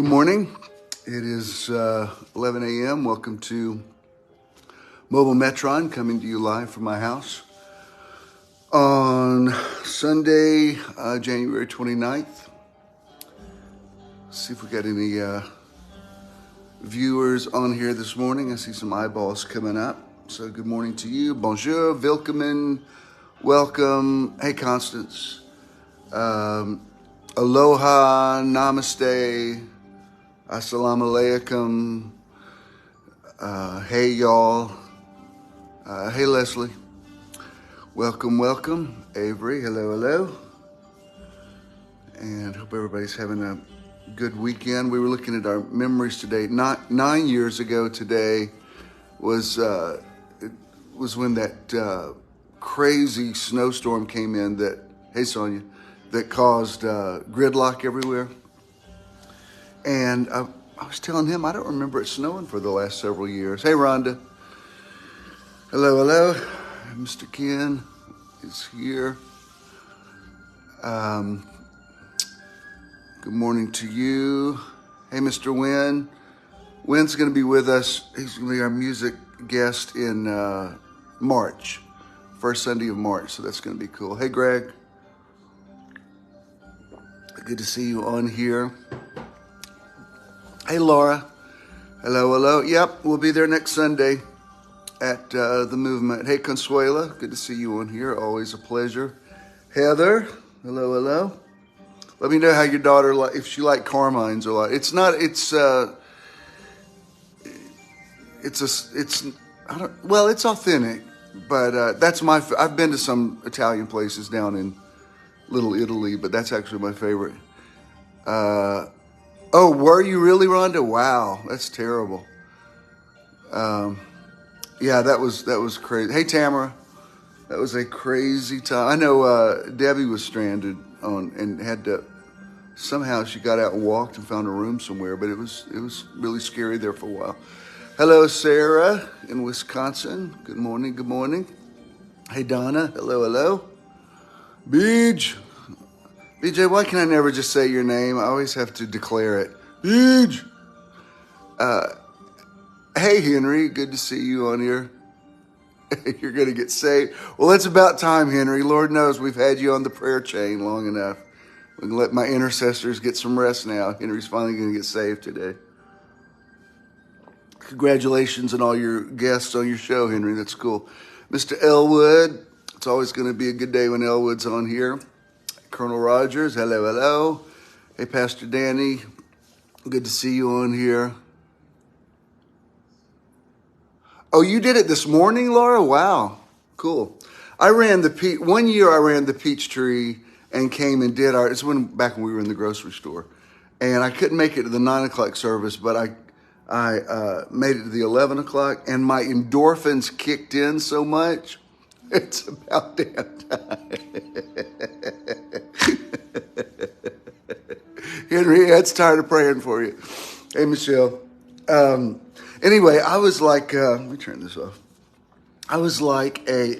Good morning. It is 11 a.m. Welcome to Mobile Metron, coming to you live from my house on Sunday, January 29th. Let's see if we got any viewers on here this morning. I see some eyeballs coming up. So good morning to you. Bonjour, willkommen, welcome. Hey, Constance. Aloha, namaste, assalamu alaikum. Hey, y'all. Hey, Leslie. Welcome, welcome. Avery, hello, hello. And hope everybody's having a good weekend. We were looking at our memories today. 9 years ago today was when that crazy snowstorm came in that, hey, Sonia, that caused gridlock everywhere. And I was telling him, I don't remember it snowing for the last several years. Hey, Rhonda. Hello, hello. Mr. Ken is here. Good morning to you. Hey, Mr. Wynn. Wynn's going to be with us. He's going to be our music guest in March, first Sunday of March. So that's going to be cool. Hey, Greg. Good to see you on here. Hey, Laura. Hello, hello. Yep, we'll be there next Sunday at the Movement. Hey, Consuela. Good to see you on here. Always a pleasure. Heather. Hello, hello. Let me know how your daughter, if she liked Carmine's a lot. It's authentic, but that's I've been to some Italian places down in Little Italy, but that's actually my favorite. Oh, were you really, Rhonda? Wow, that's terrible. Yeah, that was crazy. Hey, Tamara, that was a crazy time. I know Debbie was stranded and had to, somehow she got out and walked and found a room somewhere, but it was really scary there for a while. Hello, Sarah in Wisconsin. Good morning, good morning. Hey, Donna. Hello, hello. Beej. BJ, why can I never just say your name? I always have to declare it. Beej. Hey, Henry. Good to see you on here. You're going to get saved. Well, it's about time, Henry. Lord knows we've had you on the prayer chain long enough. We can let my intercessors get some rest now. Henry's finally going to get saved today. Congratulations on all your guests on your show, Henry. That's cool. Mr. Elwood. It's always going to be a good day when Elwood's on here. Colonel Rogers, hello, hello. Hey, Pastor Danny, good to see you on here. Oh, you did it this morning, Laura? Wow, cool. One year I ran the Peachtree and came and did it's back when we were in the grocery store. And I couldn't make it to the 9 o'clock service, but I made it to the 11 o'clock, and my endorphins kicked in so much. It's about damn time. Henriette's tired of praying for you. Hey, Michelle. Anyway, I was like, let me turn this off. I was like a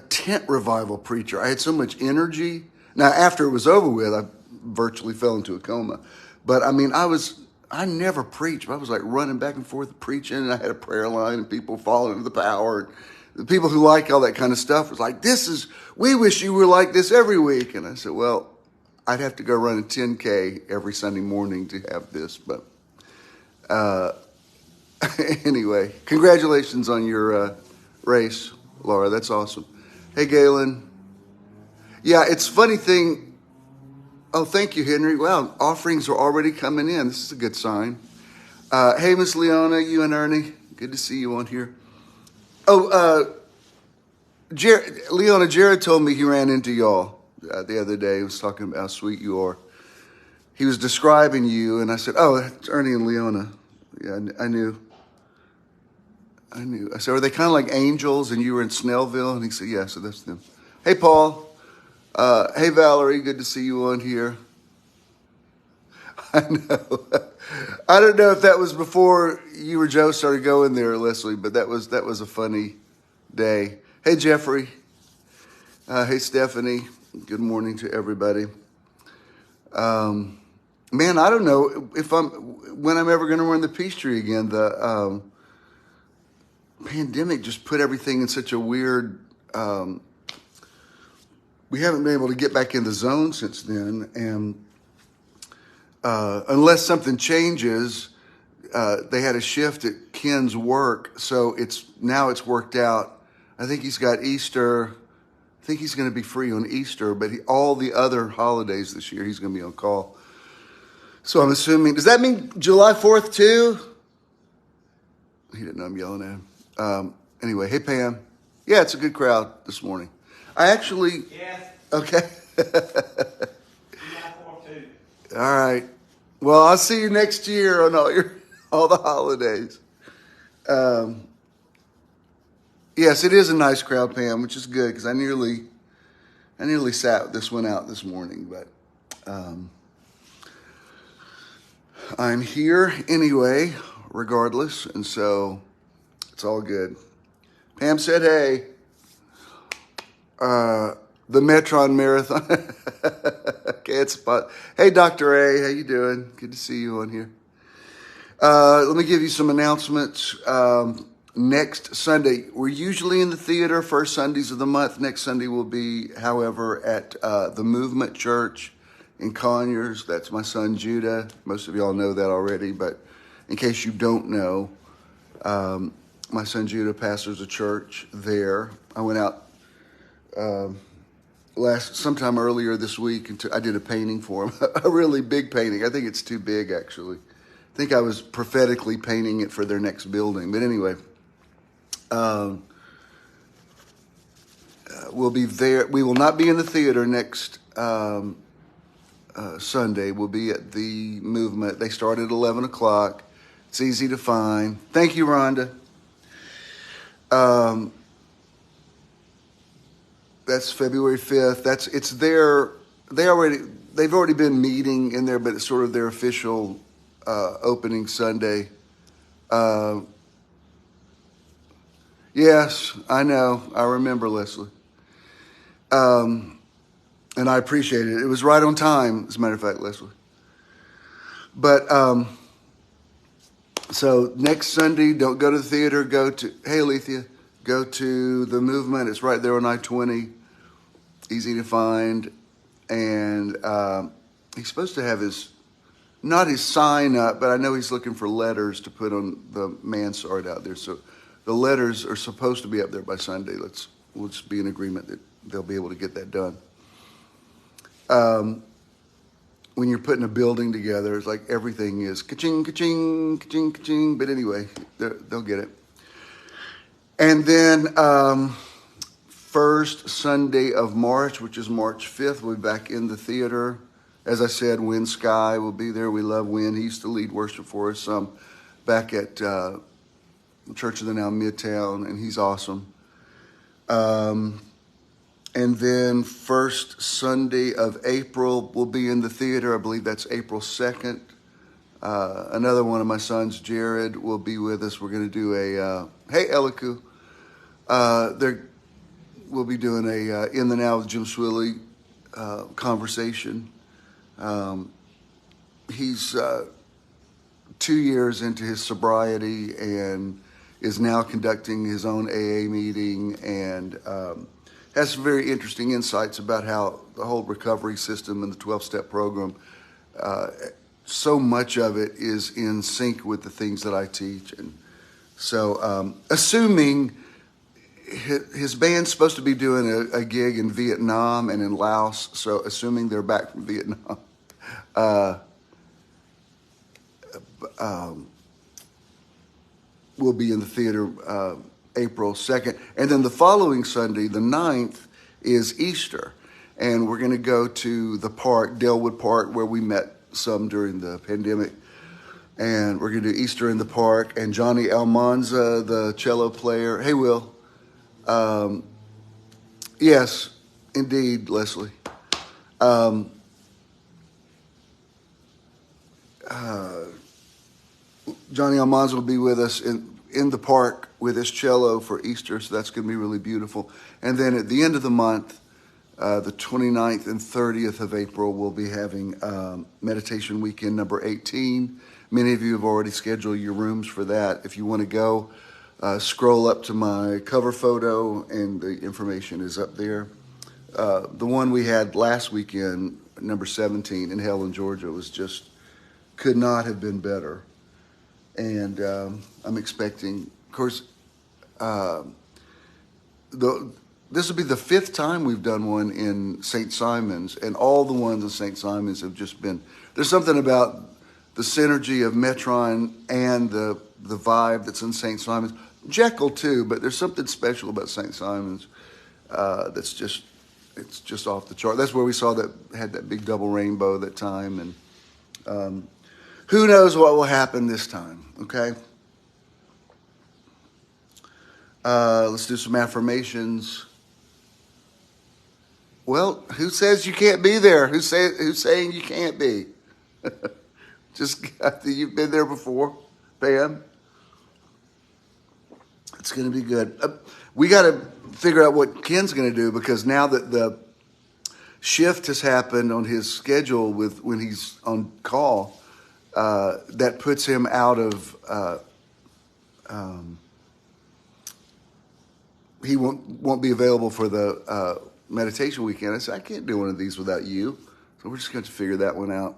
tent revival preacher. I had so much energy. Now, after it was over with, I virtually fell into a coma. But I mean, I never preached. I was like running back and forth preaching, and I had a prayer line, and people falling into the power. The people who like all that kind of stuff was like, we wish you were like this every week. And I said, well, I'd have to go run a 10K every Sunday morning to have this. But anyway, congratulations on your race, Laura. That's awesome. Hey, Galen. Yeah, it's a funny thing. Oh, thank you, Henry. Wow, offerings are already coming in. This is a good sign. Hey, Miss Leona, you and Ernie. Good to see you on here. Oh, Leona, Jared told me he ran into y'all the other day. He was talking about how sweet you are. He was describing you, and I said, oh, it's Ernie and Leona. Yeah, I knew. I said, are they kind of like angels, and you were in Snellville? And he said, yeah, so that's them. Hey, Paul. Hey, Valerie, good to see you on here. I know. I don't know if that was before you or Joe started going there, Leslie, but that was a funny day. Hey, Jeffrey. Hey, Stephanie. Good morning to everybody. Man, I don't know when I'm ever going to run the Peachtree again. The pandemic just put everything in such a weird. We haven't been able to get back in the zone since then, and unless something changes, they had a shift at Ken's work, so it's worked out. I think he's got Easter. I think he's going to be free on Easter, but all the other holidays this year, he's going to be on call. So I'm assuming, does that mean July 4th too? He didn't know I'm yelling at him. Anyway, hey Pam. Yeah, it's a good crowd this morning. I actually, Yes. Okay. July 4th too. All right. Well, I'll see you next year on all the holidays. Yes, it is a nice crowd, Pam, which is good because I nearly sat this one out this morning, but I'm here anyway, regardless, and so it's all good. Pam said, "Hey, the Metron Marathon." Okay, it's fun. Hey, Dr. A, how you doing? Good to see you on here. Let me give you some announcements. Next Sunday, we're usually in the theater first Sundays of the month. Next Sunday will be, however, at the Movement Church in Conyers. That's my son Judah. Most of y'all know that already, but in case you don't know, my son Judah pastors a church there. I went out sometime earlier this week and I did a painting for him, a really big painting. I think it's too big, actually. I think I was prophetically painting it for their next building. But anyway, we'll be there. We will not be in the theater next Sunday. We'll be at the Movement. They start at 11 o'clock. It's easy to find. Thank you, Rhonda. That's February 5th. It's their, they've already been meeting in there, but it's sort of their official opening Sunday. Yes, I know. I remember, Leslie. And I appreciate it. It was right on time, as a matter of fact, Leslie. But so next Sunday, don't go to the theater. Hey, Alethea, go to the Movement. It's right there on I-20. Easy to find. And he's supposed to have not his sign up, but I know he's looking for letters to put on the mansard out there. So the letters are supposed to be up there by Sunday. We'll just be in agreement that they'll be able to get that done. When you're putting a building together, it's like everything is ka-ching, ka-ching, ka-ching, ka-ching. But anyway, they'll get it. And then first Sunday of March, which is March 5th, we'll be back in the theater. As I said, Win Sky will be there. We love Win. He used to lead worship for us back at Church of the Now Midtown, and he's awesome. And then first Sunday of April, we'll be in the theater. I believe that's April 2nd. Another one of my sons, Jared, will be with us. We're going to do hey, Eliku. We'll be doing a In the Now with Jim Swilley conversation. He's 2 years into his sobriety and is now conducting his own AA meeting and has some very interesting insights about how the whole recovery system and the 12-step program, so much of it is in sync with the things that I teach. And so assuming his band's supposed to be doing a gig in Vietnam and in Laos, so assuming they're back from Vietnam, we'll be in the theater April 2nd. And then the following Sunday, the 9th, is Easter. And we're going to go to the park, Dalewood Park, where we met some during the pandemic. And we're going to do Easter in the park. And Johnny Almanza, the cello player. Hey, Will. Yes, indeed, Leslie. Johnny Almanza will be with us in the park with his cello for Easter, so that's going to be really beautiful. And then at the end of the month, The 29th and 30th of April, we'll be having meditation weekend number 18. Many of you have already scheduled your rooms for that. If you want to go, scroll up to my cover photo and the information is up there. The one we had last weekend, number 17 in Helen, Georgia, was just, could not have been better. And I'm expecting, of course, this will be the 5th time we've done one in St. Simon's, and all the ones in St. Simon's have just been, there's something about the synergy of Metron and the vibe that's in St. Simon's. Jekyll too, but there's something special about St. Simon's that's just, it's just off the chart. That's where we saw that, had that big double rainbow that time, and who knows what will happen this time, okay? Let's do some affirmations. Well, who says you can't be there? Who's saying you can't be? Just, you've been there before, Pam. It's going to be good. We got to figure out what Ken's going to do, because now that the shift has happened on his schedule with when he's on call, that puts him out of. He won't be available for the meditation weekend. I said, I can't do one of these without you. So we're just going to figure that one out.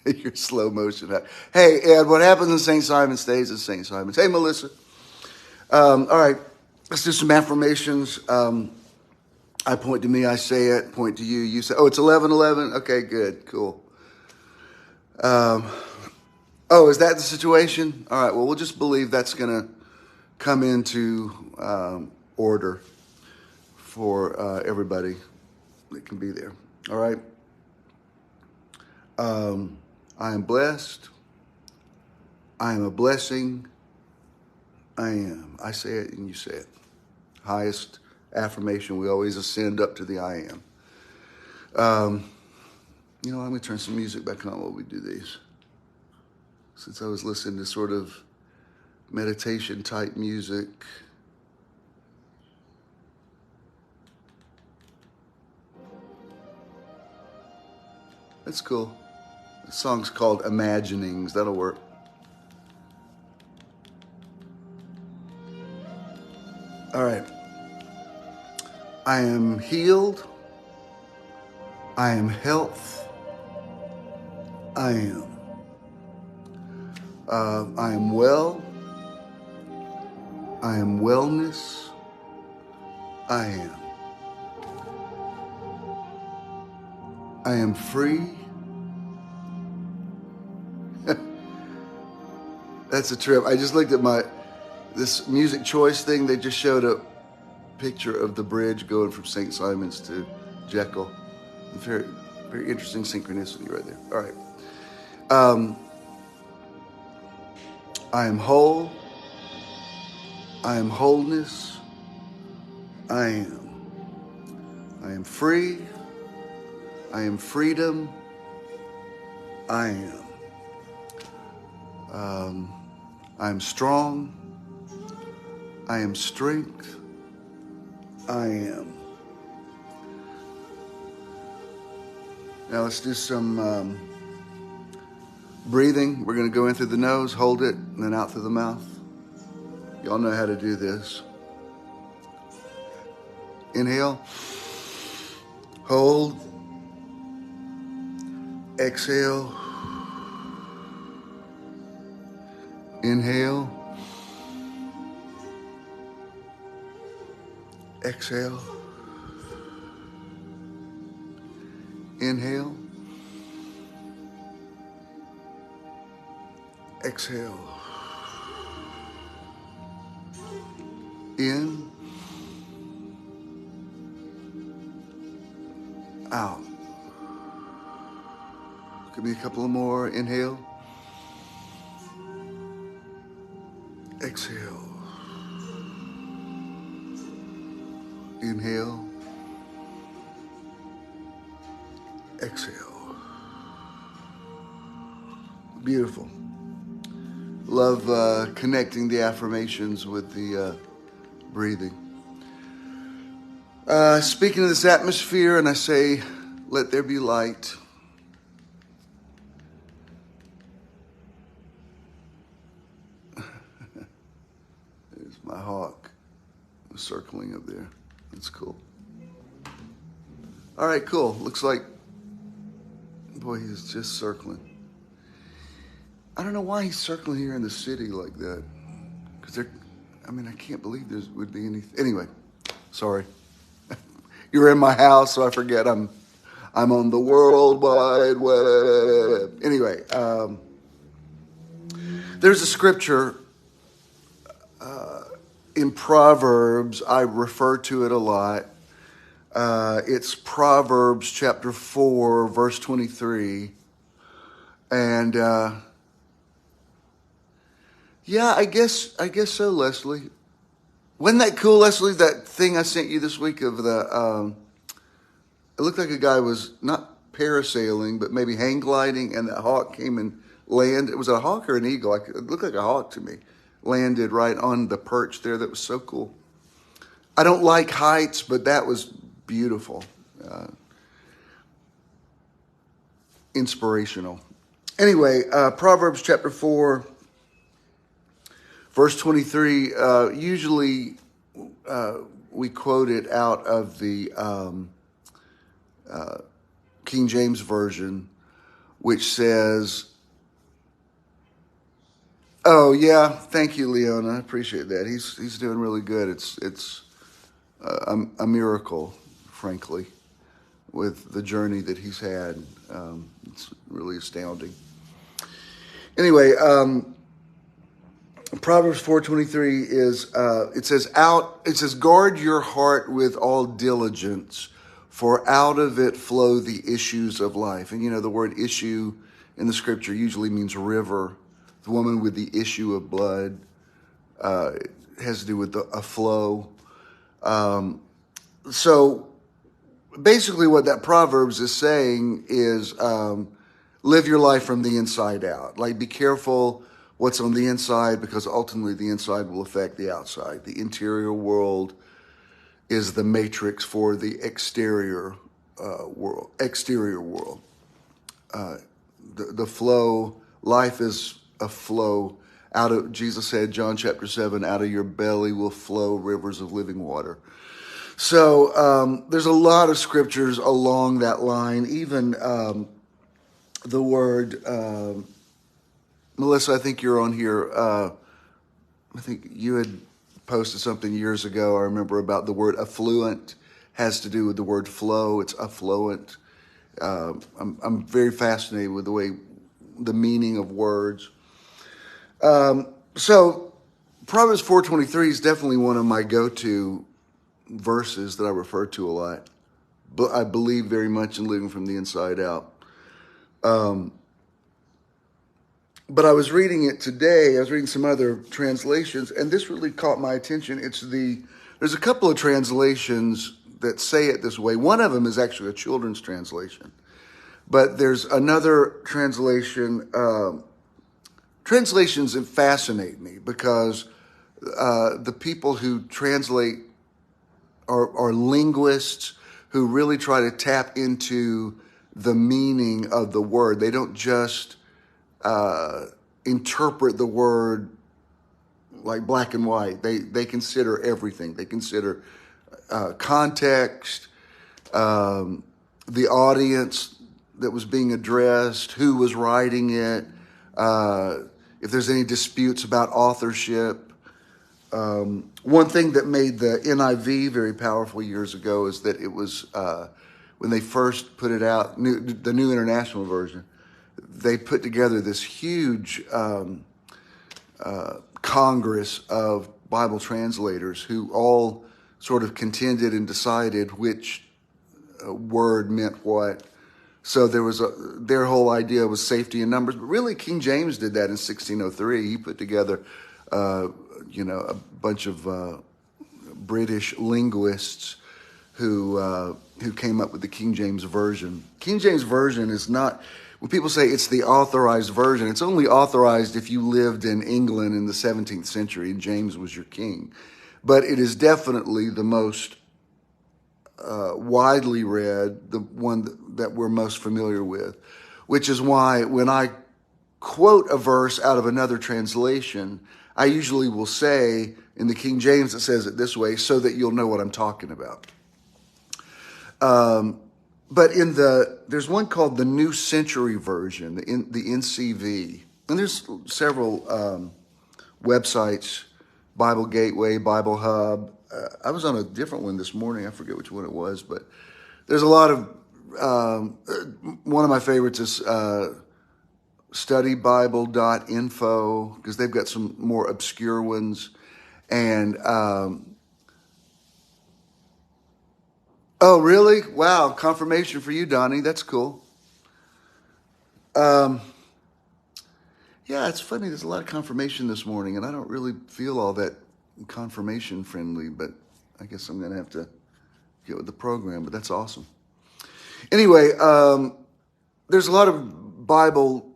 Your slow motion. Hey, Ed, what happens in St. Simon stays in St. Simon's. Hey, Melissa. All right, let's do some affirmations. I point to me, I say it. Point to you, you say, oh, it's 11:11. Okay, good, cool. Oh, is that the situation? All right, well, we'll just believe that's going to come into order for everybody that can be there. All right. I am blessed. I am a blessing. I am. I say it and you say it. Highest affirmation. We always ascend up to the I am. You know, I'm going to turn some music back on while we do these. Since I was listening to sort of meditation type music. That's cool. The song's called Imaginings. That'll work. All right. I am healed. I am health. I am. I am well. I am wellness. I am. I am free. That's a trip. I just looked at this music choice thing. They just showed a picture of the bridge going from St. Simon's to Jekyll. Very, very interesting synchronicity right there. All right. I am whole. I am wholeness. I am. I am free. I am freedom. I am. I am strong. I am strength. I am. Now let's do some breathing. We're going to go in through the nose, hold it, and then out through the mouth. Y'all know how to do this. Inhale. Hold. Exhale. Inhale. Exhale. Inhale. Exhale. In. Out. Give me a couple more. Inhale. Exhale. Inhale. Exhale. Beautiful. Love connecting the affirmations with the breathing. Speaking of this atmosphere, and I say, let there be light. There's my hawk circling up there. That's cool. All right, cool. Looks like, boy, he's just circling. I don't know why he's circling here in the city like that. Because I can't believe there would be anything. Anyway, sorry. You're in my house, so I forget I'm on the World Wide Web. Anyway, there's a scripture in Proverbs. I refer to it a lot. It's Proverbs chapter 4, verse 23. And yeah, I guess so, Leslie. Wasn't that cool, Leslie? That thing I sent you this week of the, it looked like a guy was not parasailing, but maybe hang gliding, and the hawk came and landed. It was a hawk or an eagle. It looked like a hawk to me. Landed right on the perch there. That was so cool. I don't like heights, but that was beautiful. Inspirational. Anyway, Proverbs chapter 4, verse 23, usually we quote it out of the King James Version, which says, oh, yeah, thank you, Leona. I appreciate that. He's doing really good. It's a miracle, frankly, with the journey that he's had. It's really astounding. Anyway, Proverbs 4:23 is it says guard your heart with all diligence, for out of it flow the issues of life. And you know, the word issue in the scripture usually means river. The woman with the issue of blood has to do with a flow. So basically what that Proverbs is saying is live your life from the inside out. Like, be careful what's on the inside, because ultimately the inside will affect the outside. The interior world is the matrix for the exterior world. The flow, life is a flow. Jesus said, John chapter 7, out of your belly will flow rivers of living water. So there's a lot of scriptures along that line. Even the word, Melissa, I think you're on here. I think you had posted something years ago, I remember, about the word affluent has to do with the word flow. It's affluent. I'm very fascinated with the meaning of words. So Proverbs 4:23 is definitely one of my go-to verses that I refer to a lot. But I believe very much in living from the inside out. But I was reading it today. I was reading some other translations, and this really caught my attention. There's a couple of translations that say it this way. One of them is actually a children's translation. But there's another translation. Translations fascinate me because the people who translate are linguists who really try to tap into the meaning of the word. They don't just interpret the word like black and white. They consider everything. They consider context, the audience that was being addressed, who was writing it, if there's any disputes about authorship. One thing that made the NIV very powerful years ago is that it was, when they first put it out, the New International Version, they put together this huge congress of Bible translators who all sort of contended and decided which word meant what. So their whole idea was safety in numbers. But really, King James did that in 1603. He put together, a bunch of British linguists who came up with the King James Version. King James Version is not, when people say it's the authorized version, it's only authorized if you lived in England in the 17th century and James was your king. But it is definitely the most widely read, the one that we're most familiar with, which is why when I quote a verse out of another translation, I usually will say in the King James, it says it this way, so that you'll know what I'm talking about. But there's one called the New Century Version, the NCV, and there's several websites, Bible Gateway, Bible Hub. I was on a different one this morning. I forget which one it was, but there's a lot of, one of my favorites is studybible.info, because they've got some more obscure ones. And, oh, really? Wow. Confirmation for you, Donnie. That's cool. Yeah, it's funny. There's a lot of confirmation this morning, and I don't really feel all that confirmation friendly, but I guess I'm going to have to get with the program, but that's awesome. Anyway, there's a lot of Bible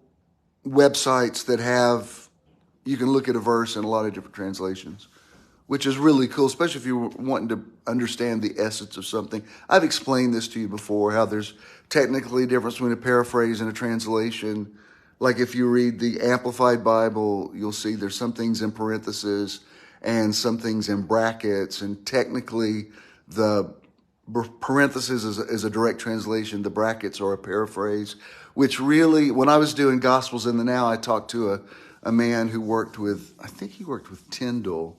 websites that you can look at a verse in a lot of different translations, which is really cool, especially if you're wanting to understand the essence of something. I've explained this to you before, how there's technically a difference between a paraphrase and a translation. Like if you read the Amplified Bible, you'll see there's some things in parentheses and some things in brackets, and technically the parentheses is a direct translation, the brackets are a paraphrase, which really, when I was doing Gospels in the Now, I talked to a man who worked with, I think he worked with Tyndale,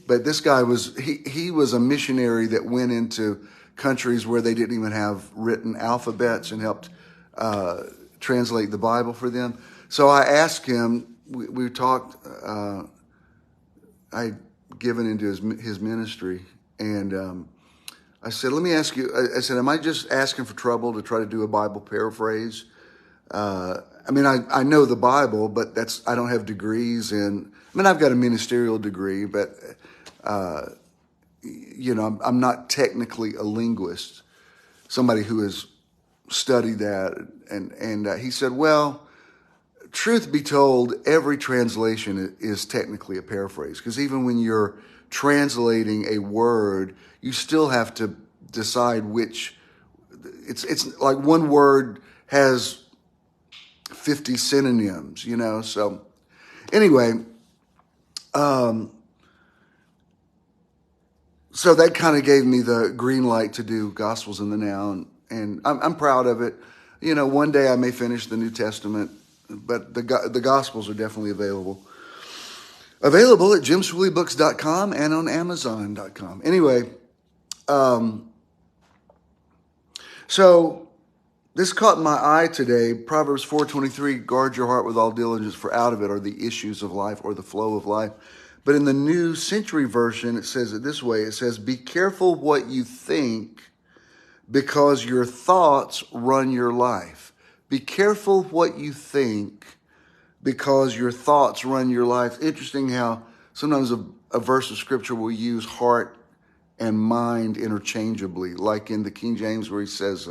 but this guy he was a missionary that went into countries where they didn't even have written alphabets and helped translate the Bible for them. So I asked him, we talked, I'd given into his ministry, and I said, let me ask you, I said, am I just asking for trouble to try to do a Bible paraphrase? I mean, I know the Bible, but I don't have degrees in, I mean, I've got a ministerial degree, but, I'm not technically a linguist, somebody who has studied that. And he said, well, truth be told, every translation is technically a paraphrase, because even when you're translating a word, you still have to decide which, it's like one word has 50 synonyms, so anyway, so that kind of gave me the green light to do Gospels in the Now, and I'm proud of it. One day I may finish the New Testament, but the Gospels are definitely available at jimswilleybooks.com and on amazon.com. Anyway, so this caught my eye today. Proverbs 4:23, guard your heart with all diligence, for out of it are the issues of life, or the flow of life. But in the New Century Version, it says it this way. It says, be careful what you think, because your thoughts run your life. Be careful what you think, because your thoughts run your life. Interesting how sometimes a verse of scripture will use heart and mind interchangeably, like in the King James where he says,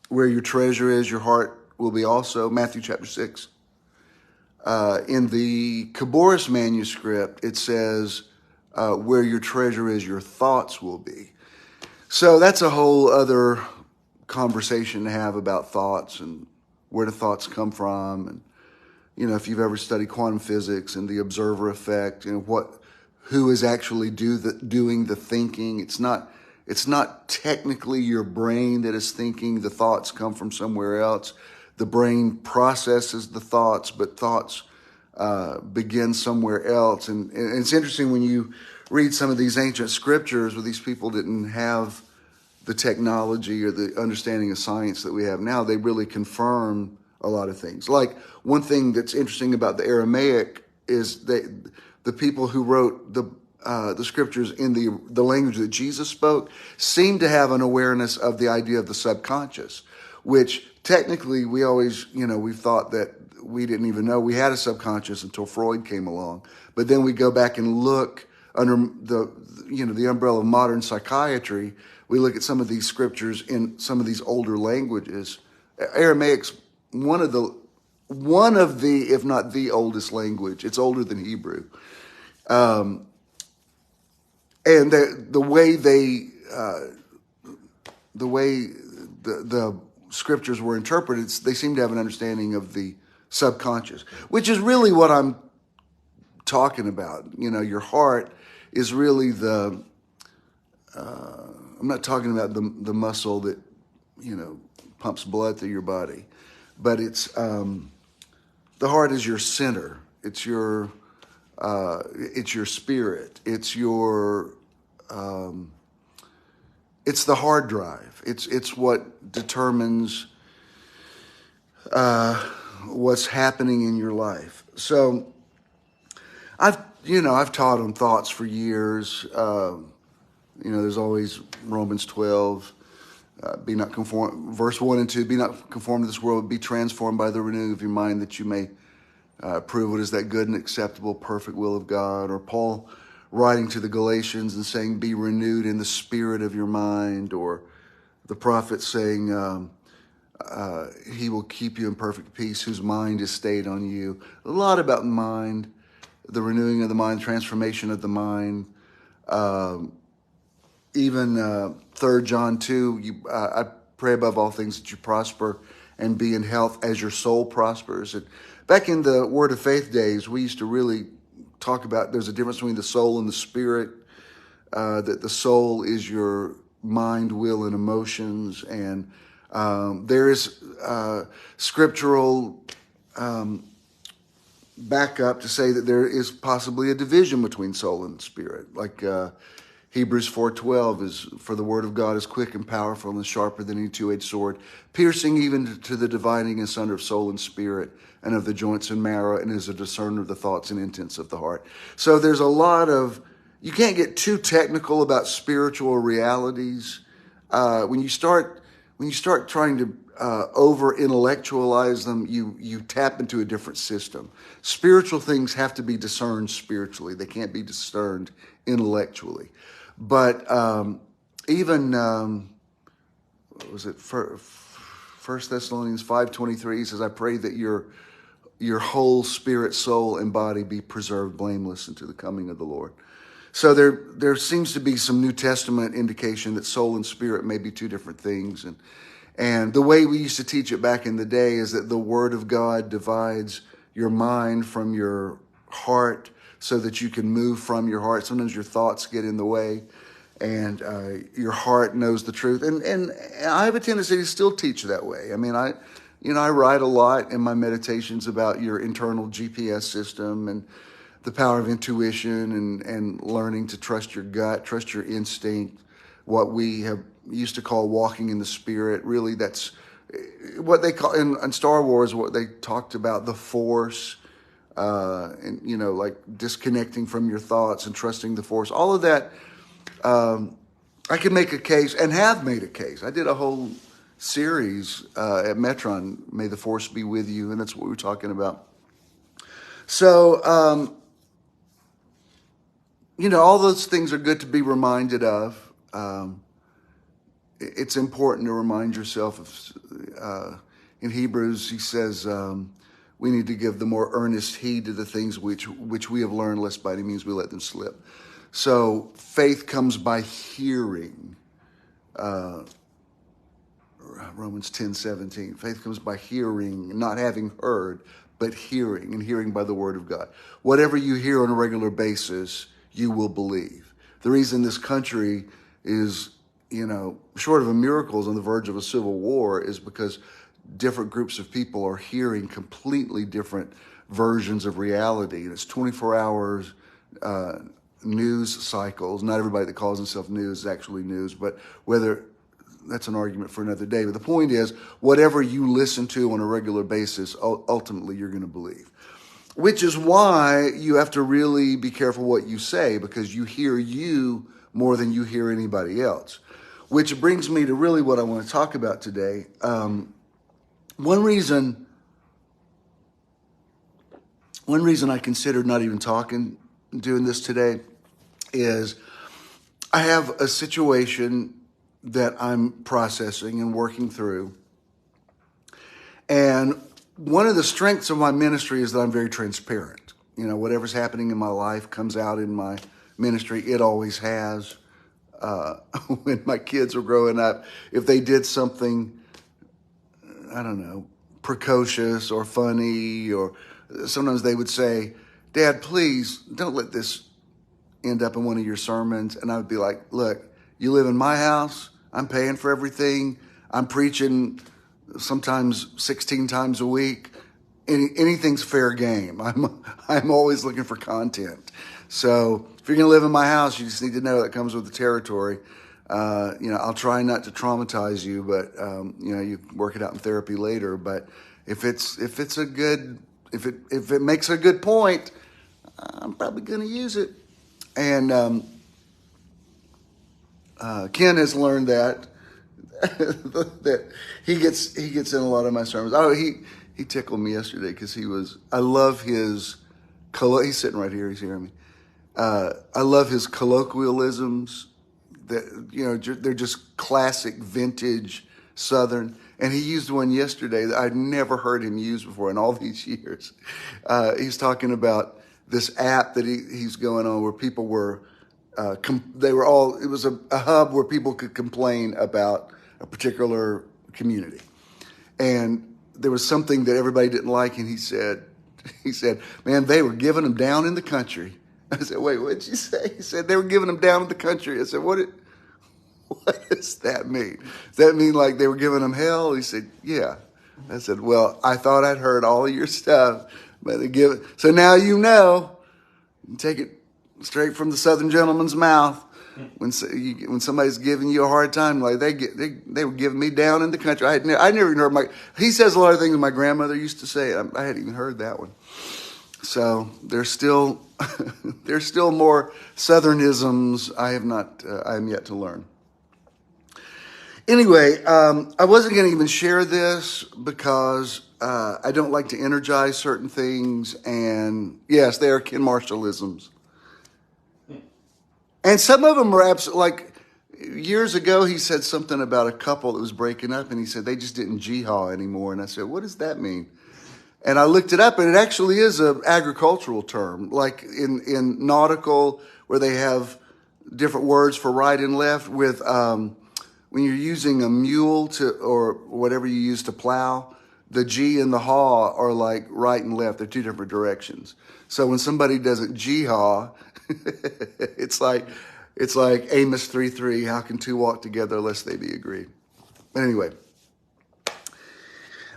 where your treasure is, your heart will be also, Matthew chapter 6. In the Caboris manuscript, it says, where your treasure is, your thoughts will be. So that's a whole other conversation to have about thoughts and where do thoughts come from. And, if you've ever studied quantum physics and the observer effect, who is actually doing the thinking. It's not technically your brain that is thinking. The thoughts come from somewhere else. The brain processes the thoughts, but thoughts begin somewhere else. And it's interesting when you read some of these ancient scriptures where these people didn't have the technology or the understanding of science that we have now. They really confirm a lot of things. Like one thing that's interesting about the Aramaic is the people who wrote the scriptures in the language that Jesus spoke seem to have an awareness of the idea of the subconscious, which technically we always, we've thought that we didn't even know we had a subconscious until Freud came along. But then we go back and look under the umbrella of modern psychiatry. We look at some of these scriptures in some of these older languages Aramaic's one of the, if not the oldest language. It's older than Hebrew. And the way the scriptures were interpreted, they seem to have an understanding of the subconscious, which is really what I'm talking about. Your heart is really I'm not talking about the muscle that, pumps blood through your body, but it's, the heart is your center. It's your spirit. It's the hard drive. It's what determines what's happening in your life. So I've taught on thoughts for years. There's always Romans 12, be not conformed, verse 1 and 2, be not conformed to this world, but be transformed by the renewing of your mind, that you may prove what is that good and acceptable, perfect will of God. Or Paul writing to the Galatians and saying, be renewed in the spirit of your mind. Or the prophet saying, he will keep you in perfect peace whose mind is stayed on you. A lot about mind, the renewing of the mind, transformation of the mind. Even 3 John 2, I pray above all things that you prosper and be in health as your soul prospers. And back in the Word of Faith days, we used to really talk about there's a difference between the soul and the spirit, that the soul is your mind, will, and emotions. And there is scriptural backup to say that there is possibly a division between soul and spirit. Like Hebrews 4:12 is, for the word of God is quick and powerful and sharper than any two-edged sword, piercing even to the dividing asunder of soul and spirit and of the joints and marrow, and is a discerner of the thoughts and intents of the heart. So there's a lot of, you can't get too technical about spiritual realities. When you start trying to over intellectualize them, you tap into a different system. Spiritual things have to be discerned spiritually. They can't be discerned intellectually. But even what was it? 1 Thessalonians 5:23 says, "I pray that your whole spirit, soul, and body be preserved blameless unto the coming of the Lord." So there seems to be some New Testament indication that soul and spirit may be two different things. And the way we used to teach it back in the day is that the Word of God divides your mind from your heart so that you can move from your heart. Sometimes your thoughts get in the way, and your heart knows the truth. And I have a tendency to still teach that way. I mean, I write a lot in my meditations about your internal GPS system and the power of intuition and learning to trust your gut, trust your instinct, what we have used to call walking in the Spirit. Really, that's what they call in Star Wars, what they talked about, the Force, and like disconnecting from your thoughts and trusting the Force. All of that, I can make a case and have made a case. I did a whole series at Metron, May the Force Be With You, and that's what we're talking about. So, all those things are good to be reminded of. It's important to remind yourself of, in Hebrews, he says, we need to give the more earnest heed to the things which we have learned, lest by any means we let them slip. So faith comes by hearing. Romans 10:17. Faith comes by hearing, not having heard, but hearing, and hearing by the word of God. Whatever you hear on a regular basis, you will believe. The reason this country is, short of a miracle, is on the verge of a civil war is because different groups of people are hearing completely different versions of reality. And it's 24 hours news cycles. Not everybody that calls himself news is actually news, but whether that's an argument for another day. But the point is, whatever you listen to on a regular basis, ultimately you're going to believe. Which is why you have to really be careful what you say, because you hear you more than you hear anybody else. Which brings me to really what I want to talk about today. One reason I considered not even doing this today is I have a situation that I'm processing and working through. And one of the strengths of my ministry is that I'm very transparent. You know, whatever's happening in my life comes out in my ministry. It always has. When my kids were growing up, if they did something, I don't know, precocious or funny, or sometimes they would say, "Dad, please don't let this end up in one of your sermons." And I would be like, "Look, you live in my house. I'm paying for everything. I'm preaching sometimes 16 times a week. Anything's fair game. I'm always looking for content. So if you're going to live in my house, you just need to know that comes with the territory. You know, I'll try not to traumatize you, but you know, you work it out in therapy later. But if it makes a good point, I'm probably going to use it." And Ken has learned that that he gets in a lot of my sermons. Oh, he tickled me yesterday because I love his, he's sitting right here, he's hearing me. I love his colloquialisms that, you know, they're just classic vintage Southern. And he used one yesterday that I'd never heard him use before in all these years. He's talking about this app that he's going on where people were, it was a hub where people could complain about a particular community. And there was something that everybody didn't like, and he said, "Man, they were giving them down in the country." I said, "Wait, what did you say?" He said, "They were giving them down in the country." I said, What does that mean? Does that mean like they were giving them hell?" He said, "Yeah." I said, "Well, I thought I'd heard all of your stuff, but they give it. So now you know. You take it straight from the Southern gentleman's mouth. When somebody's giving you a hard time, like they were giving me down in the country. I never even heard he says a lot of things my grandmother used to say. I hadn't even heard that one. So there's still more Southernisms I am yet to learn. Anyway, I wasn't going to even share this because I don't like to energize certain things, and yes, they are Ken Marshallisms. And some of them are absolutely, like years ago, he said something about a couple that was breaking up, and he said they just didn't jihad anymore. And I said, "What does that mean?" And I looked it up, and it actually is an agricultural term, like in nautical, where they have different words for right and left. With when you're using a mule or whatever you use to plow, the G and the haw are like right and left. They're two different directions. So when somebody doesn't jihad, it's like Amos 3:3. How can two walk together unless they be agreed? But anyway,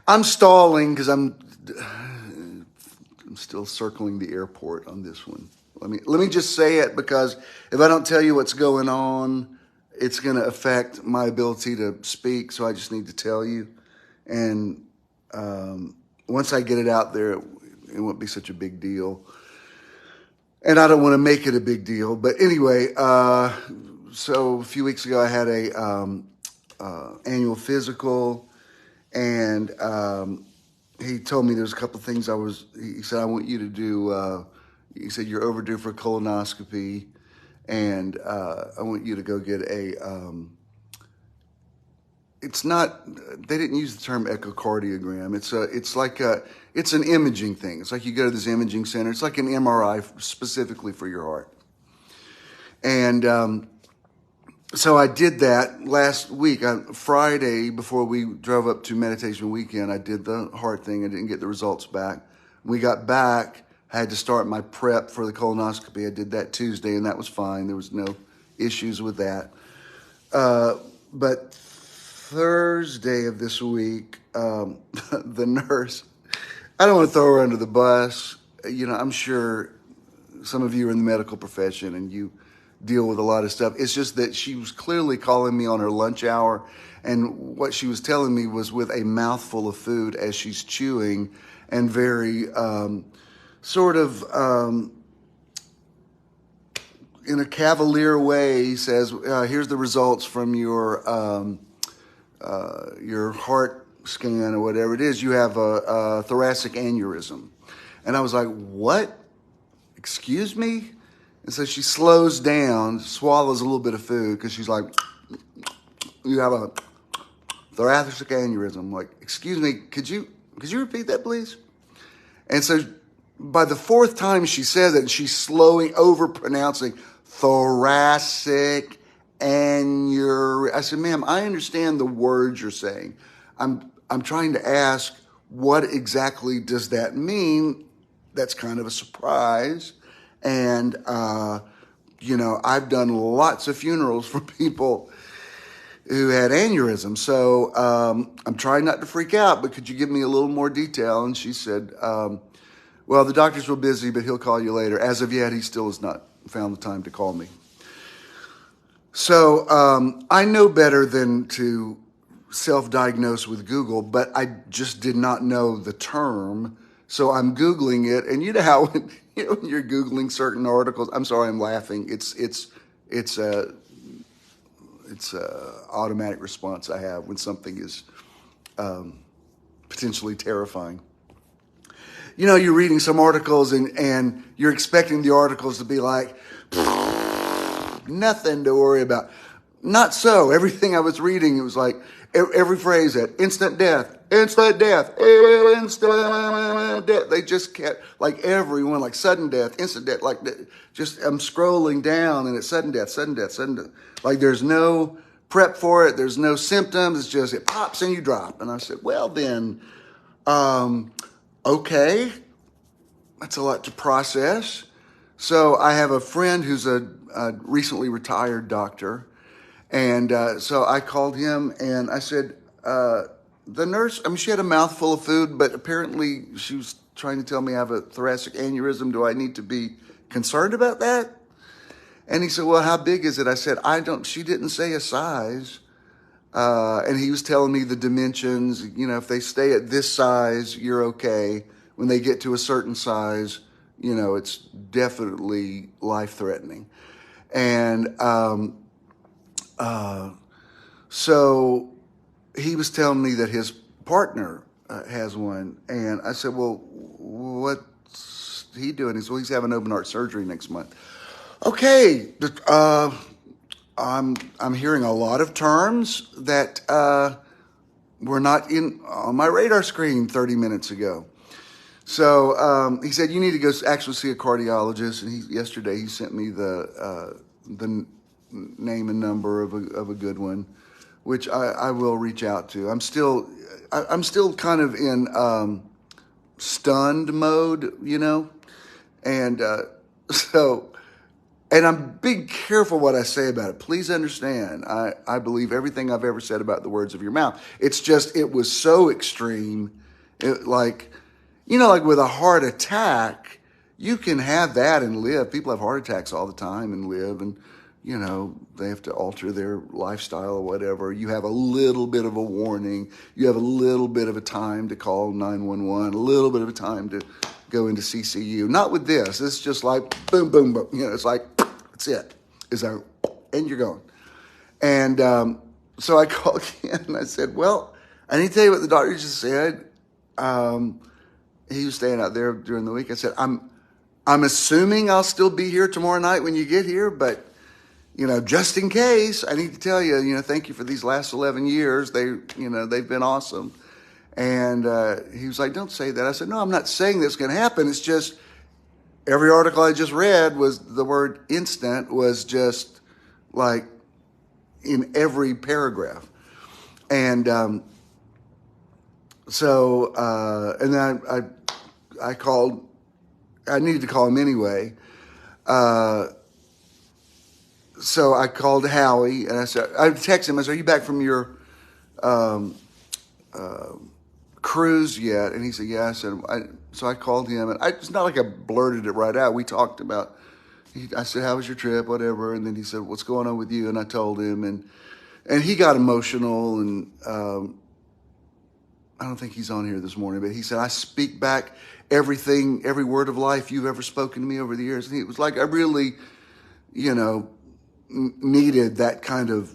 I'm stalling because I'm still circling the airport on this one. Let me just say it, because if I don't tell you what's going on, it's going to affect my ability to speak. So I just need to tell you. And once I get it out there, it won't be such a big deal. And I don't want to make it a big deal. But anyway, so a few weeks ago, I had a annual physical, and he told me there's a couple of things he said, "I want you to do," he said, "You're overdue for a colonoscopy, and I want you to go get they didn't use the term echocardiogram. It's an imaging thing. It's like you go to this imaging center. It's like an MRI specifically for your heart." And so I did that last week. Friday, before we drove up to Meditation Weekend, I did the heart thing. I didn't get the results back. When we got back, I had to start my prep for the colonoscopy. I did that Tuesday, and that was fine. There was no issues with that. But Thursday of this week, the nurse, I don't want to throw her under the bus. You know, I'm sure some of you are in the medical profession and you deal with a lot of stuff. It's just that she was clearly calling me on her lunch hour, and what she was telling me was with a mouthful of food as she's chewing, and very in a cavalier way says, "Here's the results from your heart scan or whatever it is. You have a thoracic aneurysm." And I was like, "What? Excuse me?" And so she slows down, swallows a little bit of food, because she's like, "You have a thoracic aneurysm." I'm like, "Excuse me, could you Could you repeat that, please? And so by the fourth time she says it, she's slowing, over-pronouncing thoracic aneurysm. I said, ma'am, I understand the words you're saying. I'm trying to ask, what exactly does that mean? That's kind of a surprise. And, I've done lots of funerals for people who had aneurysm. So I'm trying not to freak out, but could you give me a little more detail? And she said, well, the doctor's real busy, but he'll call you later. As of yet, he still has not found the time to call me. So I know better than to self-diagnose with Google, but I just did not know the term. So I'm Googling it. And you know how when you're Googling certain articles, I'm sorry, I'm laughing. It's a automatic response I have when something is potentially terrifying. You're reading some articles and you're expecting the articles to be like, nothing to worry about. Not so. Everything I was reading, it was like every phrase had instant death, instant death, instant death. They just kept, like everyone, like sudden death, instant death, like just I'm scrolling down and it's sudden death, sudden death, sudden death. Like there's no prep for it. There's no symptoms. It's just it pops and you drop. And I said, well then, okay, that's a lot to process. So I have a friend who's a recently retired doctor. And so I called him and I said, the nurse, she had a mouthful of food, but apparently she was trying to tell me I have a thoracic aneurysm. Do I need to be concerned about that? And he said, well, how big is it? I said, she didn't say a size. And he was telling me the dimensions, if they stay at this size, you're okay. When they get to a certain size, it's definitely life-threatening. And so he was telling me that his partner has one. And I said, well, what's he doing? He said, well, he's having open heart surgery next month. Okay, I'm hearing a lot of terms that were not on my radar screen 30 minutes ago. So he said, you need to go actually see a cardiologist. And yesterday he sent me the name and number of a good one, which I will reach out to. I'm still kind of in stunned mode, and and I'm being careful what I say about it. Please understand, I believe everything I've ever said about the words of your mouth. It's just, it was so extreme. Like with a heart attack, you can have that and live. People have heart attacks all the time and live, and they have to alter their lifestyle or whatever. You have a little bit of a warning. You have a little bit of a time to call 911, a little bit of a time to go into CCU. Not with this. It's just like boom, boom, boom. It's like, that's it. It's like, and you're going. And so I called again and I said, well, I need to tell you what the doctor just said. He was staying out there during the week. I said, I'm assuming I'll still be here tomorrow night when you get here, but just in case, I need to tell you, thank you for these last 11 years. They've been awesome. And he was like, don't say that. I said, no, I'm not saying that's going to happen. It's just every article I just read was the word instant was just like in every paragraph. And and then I called, I needed to call him anyway. So I called Howie and I texted him. I said, are you back from your cruise yet? And he said, yeah. I said, so I called him, and it's not like I blurted it right out. We talked about, I said, how was your trip, whatever. And then he said, what's going on with you? And I told him, and he got emotional, and I don't think he's on here this morning, but he said, I speak back everything, every word of life you've ever spoken to me over the years. And it was like, I really, needed that kind of,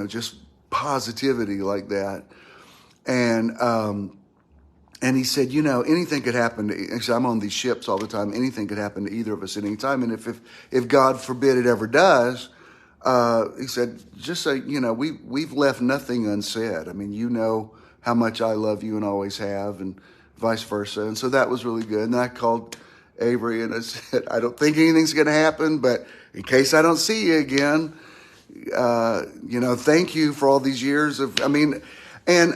just positivity like that. And he said, anything could happen to, he said, I'm on these ships all the time. Anything could happen to either of us at any time. And if God forbid it ever does, he said, just say, we've left nothing unsaid. I mean, how much I love you and always have, and vice versa. And so that was really good. And I called Avery and I said, I don't think anything's going to happen, but in case I don't see you again, thank you for all these years and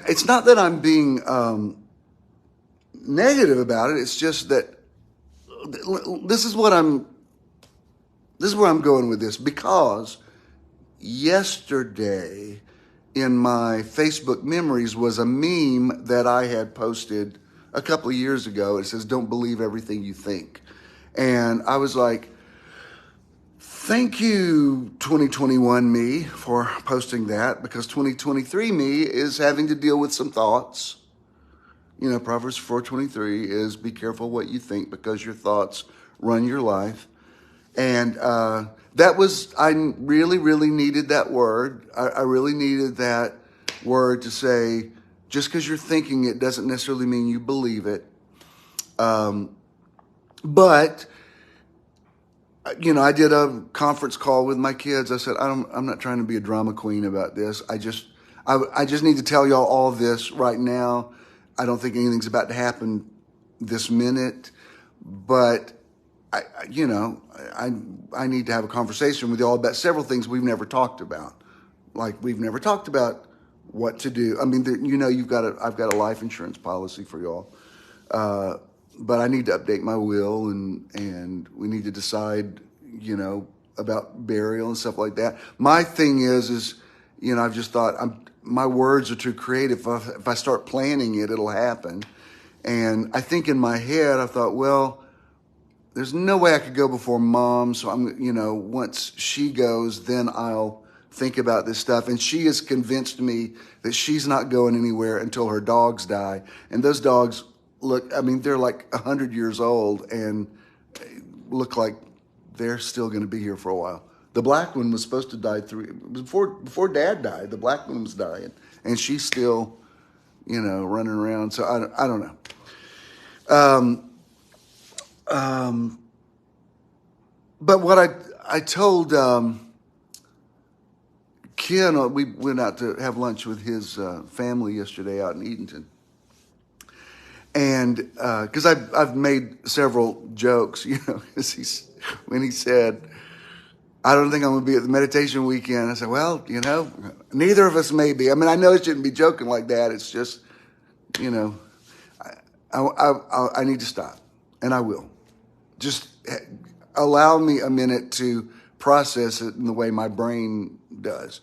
it's not that I'm being negative about it. It's just that this is where I'm going with this, because yesterday in my Facebook memories was a meme that I had posted a couple of years ago. It says, "Don't believe everything you think." And I was like, thank you, 2021 me, for posting that, because 2023 me is having to deal with some thoughts. Proverbs 4:23 is, be careful what you think, because your thoughts run your life. And I really, really needed that word. I really needed that word to say, just because you're thinking it doesn't necessarily mean you believe it. But I did a conference call with my kids. I said, I'm not trying to be a drama queen about this. I just need to tell y'all all this right now. I don't think anything's about to happen this minute, but I need to have a conversation with y'all about several things we've never talked about. Like, we've never talked about what to do. I mean, I've got a life insurance policy for y'all. But I need to update my will, and we need to decide, about burial and stuff like that. My thing is, I've just thought my words are too creative. If I start planning it, it'll happen. And I think in my head, I thought, well, there's no way I could go before Mom. So once she goes, then I'll think about this stuff. And she has convinced me that she's not going anywhere until her dogs die. And those dogs they're like 100 years old and look like they're still going to be here for a while. The black one was supposed to die before Dad died. The black one was dying, and she's still, running around. So I don't know. But what I told Ken, we went out to have lunch with his family yesterday out in Eatonton. And because I've made several jokes, when he said, I don't think I'm going to be at the meditation weekend. I said, well, neither of us may be. I mean, I know I shouldn't be joking like that. It's just, I need to stop, and I will. Just allow me a minute to process it in the way my brain does.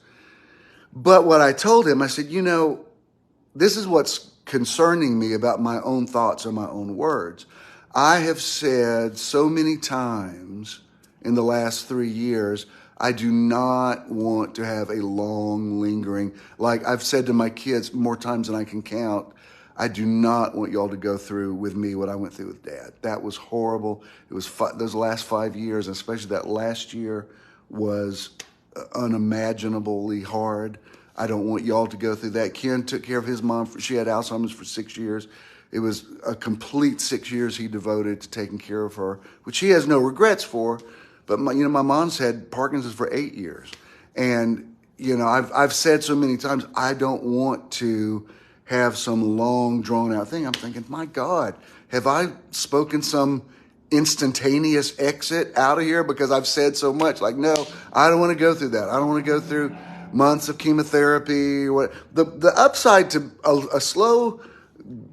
But what I told him, I said, this is what's concerning me about my own thoughts and my own words. I have said so many times in the last 3 years, I do not want to have a long, lingering, like I've said to my kids more times than I can count, I do not want y'all to go through with me what I went through with Dad. That was horrible. It was those last 5 years, especially that last year, was unimaginably hard. I don't want y'all to go through that. Ken took care of his mom. She had Alzheimer's for 6 years. It was a complete 6 years he devoted to taking care of her, which he has no regrets for. But my mom's had Parkinson's for 8 years. And, I've said so many times, I don't want to have some long, drawn-out thing. I'm thinking, my God, have I spoken some instantaneous exit out of here because I've said so much? Like, no, I don't want to go through that. I don't want to go through months of chemotherapy. The upside to a slow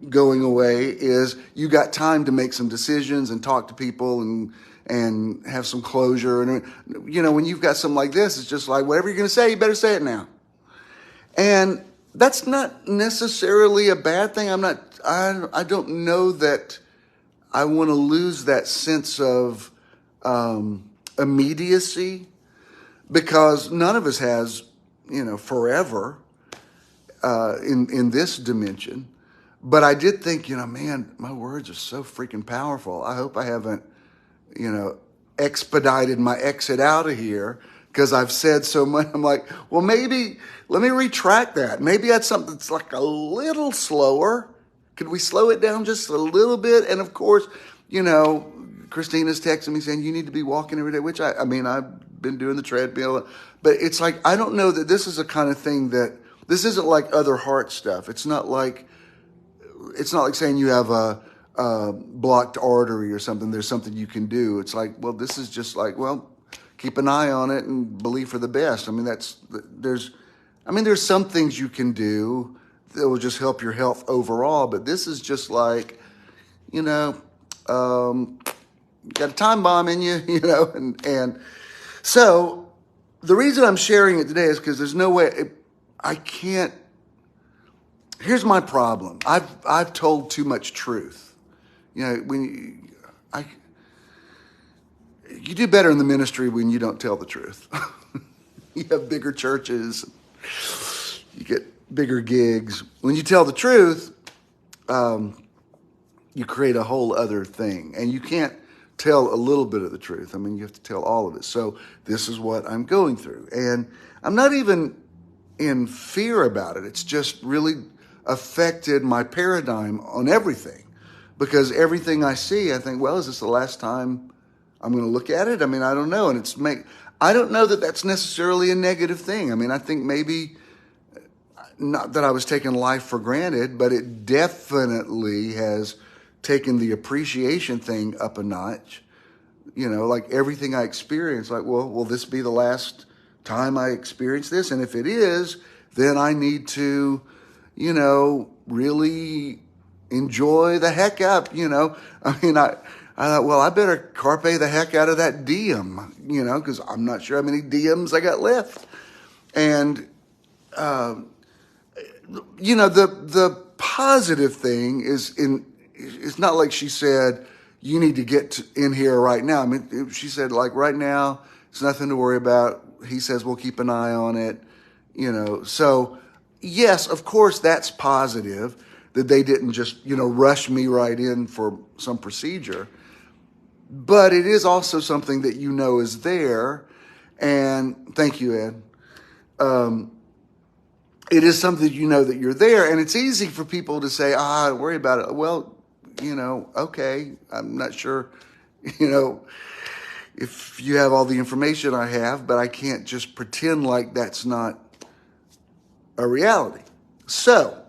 going away is you got time to make some decisions and talk to people and have some closure. And, when you've got something like this, it's just like, whatever you're going to say, you better say it now. And that's not necessarily a bad thing. I don't know that I want to lose that sense of immediacy, because none of us has, forever in this dimension. But I did think, man, my words are so freaking powerful. I hope I haven't, expedited my exit out of here because I've said so much. I'm like, well, maybe let me retract that. Maybe that's something that's like a little slower. Could we slow it down just a little bit? And of course, Christina's texting me saying you need to be walking every day, which I've been doing the treadmill. But it's like, I don't know that this is a kind of thing that This isn't like other heart stuff. It's not like saying you have a blocked artery or something. There's something you can do. It's like, well, this is just like, well, keep an eye on it and believe for the best. I mean, there's some things you can do that will just help your health overall, but this is just like, got a time bomb in you, and so the reason I'm sharing it today is because there's no way I can't. Here's my problem. I've told too much truth. You do better in the ministry when you don't tell the truth. You have bigger churches, you get bigger gigs. When you tell the truth, you create a whole other thing, and you can't tell a little bit of the truth. I mean, you have to tell all of it. So this is what I'm going through, and I'm not even in fear about it. It's just really affected my paradigm on everything. Because everything I see, I think, well, is this the last time I'm going to look at it? I mean, I don't know. And I don't know that that's necessarily a negative thing. I mean, I think maybe, not that I was taking life for granted, but it definitely has taken the appreciation thing up a notch. Like everything I experience, like, well, will this be the last time I experience this? And if it is, then I need to, really enjoy the heck up, I mean, I thought, well, I better carpe the heck out of that diem, because I'm not sure how many diems I got left. And, the positive thing is it's not like she said, you need to get in here right now. I mean, she said, like, right now, it's nothing to worry about. He says, we'll keep an eye on it, So, yes, of course, that's positive. That they didn't just, rush me right in for some procedure. But it is also something that is there. And thank you, Ed. It is something that you're there. And it's easy for people to say, don't worry about it. Well, okay, I'm not sure, if you have all the information I have, but I can't just pretend like that's not a reality. So,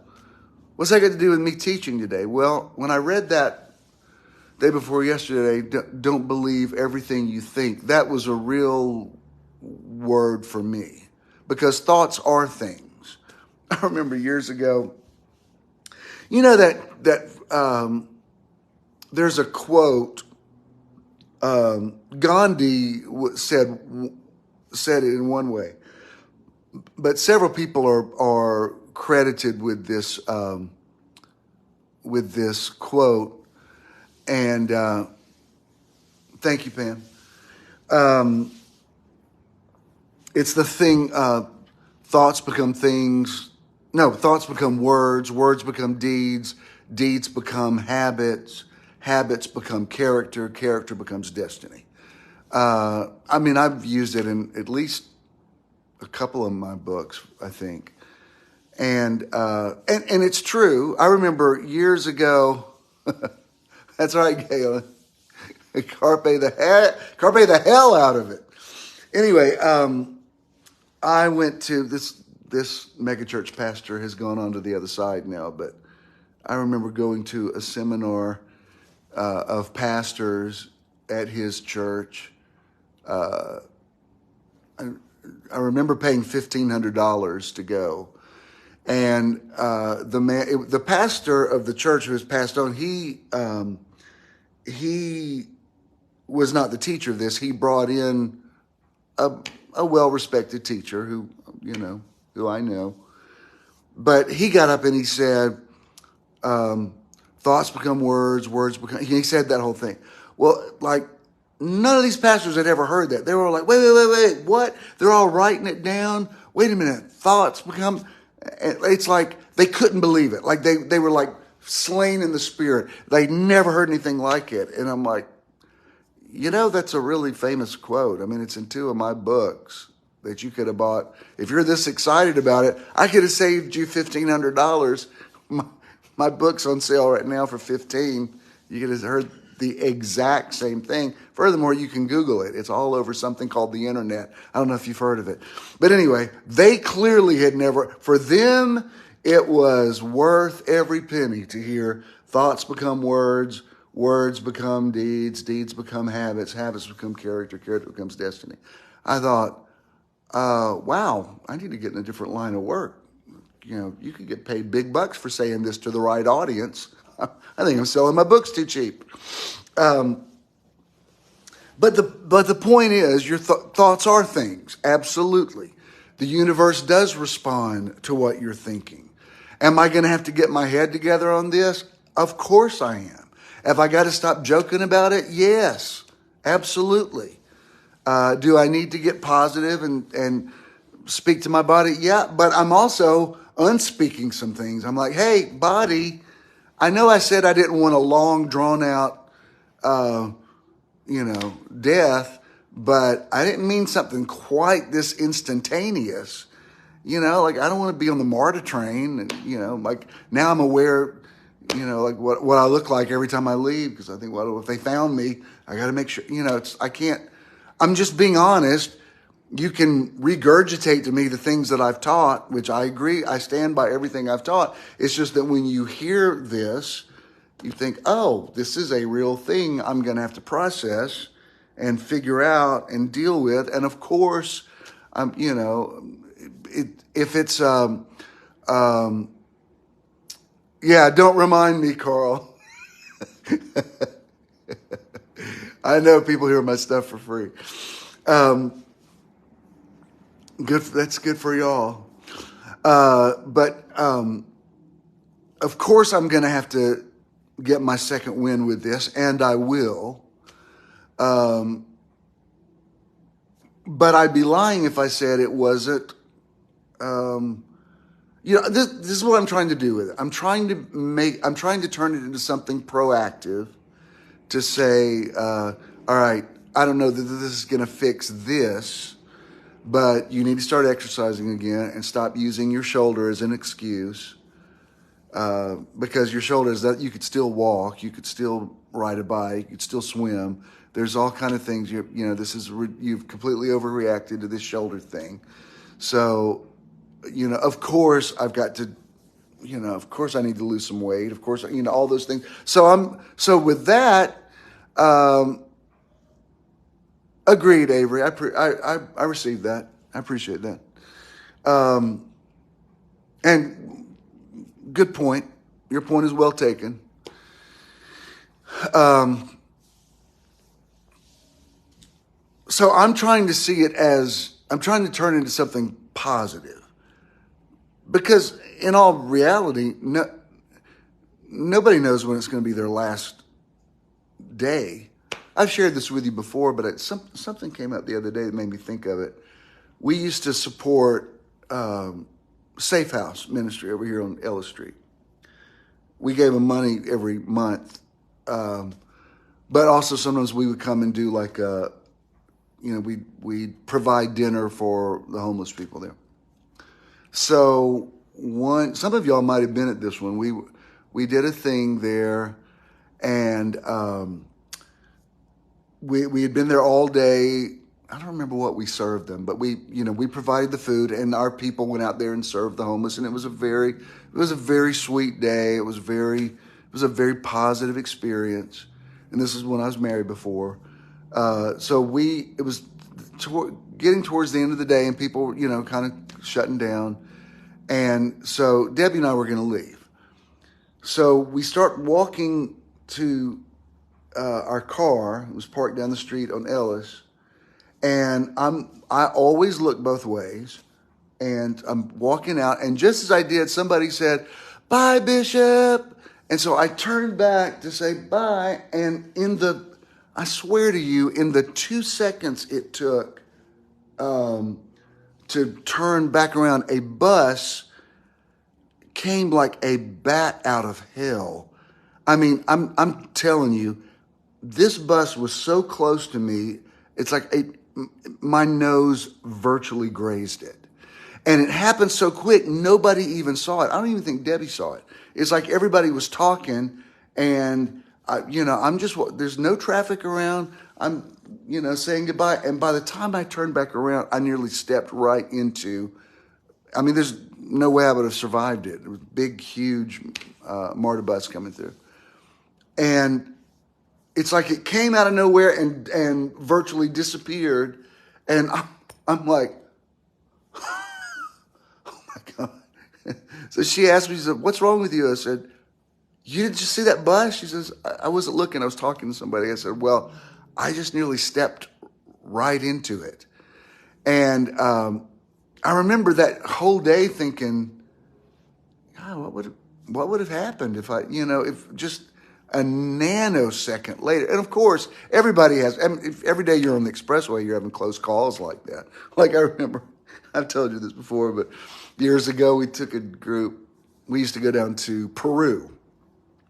what's that got to do with me teaching today? Well, when I read that day before yesterday, don't believe everything you think, that was a real word for me, because thoughts are things. I remember years ago, that there's a quote, Gandhi said it in one way, but several people are credited with this quote, and thank you, Pam. It's the thing: thoughts become things. No, thoughts become words. Words become deeds. Deeds become habits. Habits become character. Character becomes destiny. I mean, I've used it in at least a couple of my books, I think. And it's true. I remember years ago. That's right, Galen. Carpe the hell out of it. Anyway, I went to this megachurch pastor has gone on to the other side now, but I remember going to a seminar of pastors at his church. I remember paying $1,500 to go. And the pastor of the church who has passed on, he was not the teacher of this. He brought in a well-respected teacher who I know. But he got up and he said, thoughts become words, words become... He said that whole thing. Well, like, none of these pastors had ever heard that. They were like, wait, what? They're all writing it down? Wait a minute, thoughts become... It's like they couldn't believe it. Like they were like slain in the spirit. They never heard anything like it. And I'm like, that's a really famous quote. I mean, it's in 2 of my books that you could have bought. If you're this excited about it, I could have saved you $1,500. My book's on sale right now for $15. You could have heard the exact same thing. Furthermore, you can Google it. It's all over something called the internet. I don't know if you've heard of it. But anyway, they clearly had never, for them, it was worth every penny to hear thoughts become words, words become deeds, deeds become habits, habits become character, character becomes destiny. I thought, wow, I need to get in a different line of work. You know, you could get paid big bucks for saying this to the right audience. I think I'm selling my books too cheap. But the point is, your thoughts are things. Absolutely. The universe does respond to what you're thinking. Am I going to have to get my head together on this? Of course I am. Have I got to stop joking about it? Yes, absolutely. Do I need to get positive and speak to my body? Yeah, but I'm also unspeaking some things. I'm like, hey, body, I know I said I didn't want a long, drawn out, death, but I didn't mean something quite this instantaneous. You know, like I don't want to be on the MARTA train. And, like now I'm aware, like what I look like every time I leave, because I think, well, if they found me, I got to make sure, I'm just being honest. You can regurgitate to me the things that I've taught, which I agree. I stand by everything I've taught. It's just that when you hear this, you think, oh, this is a real thing I'm going to have to process and figure out and deal with. And of course, if it's, don't remind me, Carl. I know people hear my stuff for free. That's good for y'all. But of course I'm going to have to get my second win with this, and I will. But I'd be lying if I said it wasn't. This is what I'm trying to do with it. I'm trying to turn it into something proactive to say, all right, I don't know that this is going to fix this, but you need to start exercising again and stop using your shoulder as an excuse. Because your shoulder is that you could still walk, you could still ride a bike, you could still swim. There's all kind of things. You've completely overreacted to this shoulder thing. So, of course I've got to, of course I need to lose some weight. Of course, all those things. So with that, agreed, Avery. I received that. I appreciate that. And good point. Your point is well taken. So I'm trying to see it as, I'm trying to turn it into something positive. Because in all reality, nobody knows when it's going to be their last day. I've shared this with you before, but something came up the other day that made me think of it. We used to support Safe House Ministry over here on Ellis Street. We gave them money every month. But also sometimes we would come and do like we'd provide dinner for the homeless people there. So some of y'all might have been at this one. We did a thing there, and we had been there all day. I don't remember what we served them, but we provided the food, and our people went out there and served the homeless, and it was a very sweet day. It was a very positive experience. And this is when I was married before. So it was getting towards the end of the day, and people, kind of shutting down. And so Debbie and I were going to leave. So we start walking to our car. It was parked down the street on Ellis. And I always look both ways. And I'm walking out. And just as I did, somebody said, "Bye, Bishop." And so I turned back to say bye. And I swear to you, in the 2 seconds it took to turn back around, a bus came like a bat out of hell. I mean, I'm telling you, this bus was so close to me, it's like my nose virtually grazed it. And it happened so quick, nobody even saw it. I don't even think Debbie saw it. It's like everybody was talking, and I'm just, there's no traffic around. I'm, saying goodbye. And by the time I turned back around, I nearly stepped right into, there's no way I would have survived it. It was a big, huge MARTA bus coming through. And it's like it came out of nowhere and virtually disappeared. And I'm like, oh my God. So she asked me, she said, what's wrong with you? I said, you didn't just see that bus? She says, I wasn't looking. I was talking to somebody. I said, well, I just nearly stepped right into it. And I remember that whole day thinking, God, what would have happened if if just a nanosecond later. And of course, everybody has, if every day you're on the expressway, you're having close calls like that. Like I remember, I've told you this before, but years ago, we took a group, we used to go down to Peru.